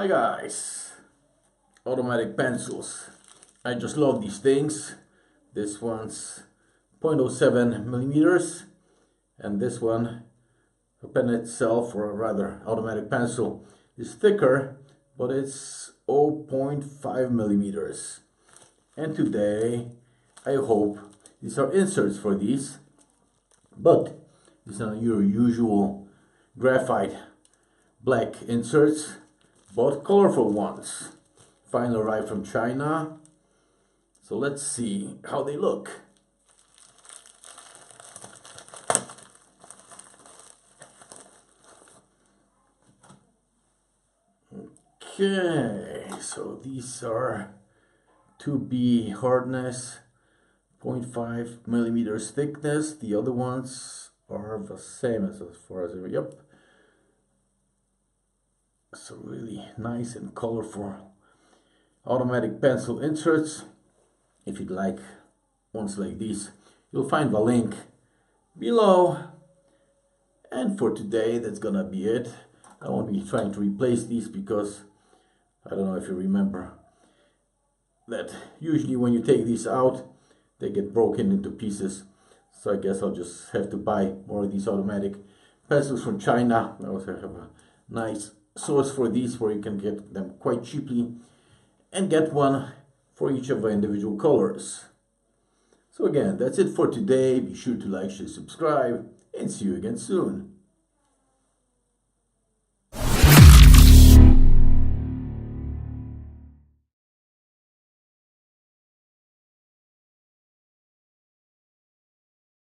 Hi guys, automatic pencils. I just love these things. This one's 0.07 millimeters, and this one, the pen itself, or rather automatic pencil, is thicker, but it's 0.5 millimeters. And today, I hope these are inserts for these, but these are your usual graphite black inserts, but colorful ones. Finally arrived from China. So let's see how they look. Okay, so these are 2B hardness, 0.5 millimeters thickness. The other ones are the same as far as, yep. So really nice and colorful automatic pencil inserts. If you'd like ones like these, you'll find the link below. And for today, that's gonna be it. I won't be trying to replace these because I don't know if you remember that usually when you take these out, they get broken into pieces. So I guess I'll just have to buy more of these automatic pencils from China. I also have a nice source for these where you can get them quite cheaply and get one for each of the individual colors. So again, that's it for today. Be sure to like, share, subscribe, and see you again soon.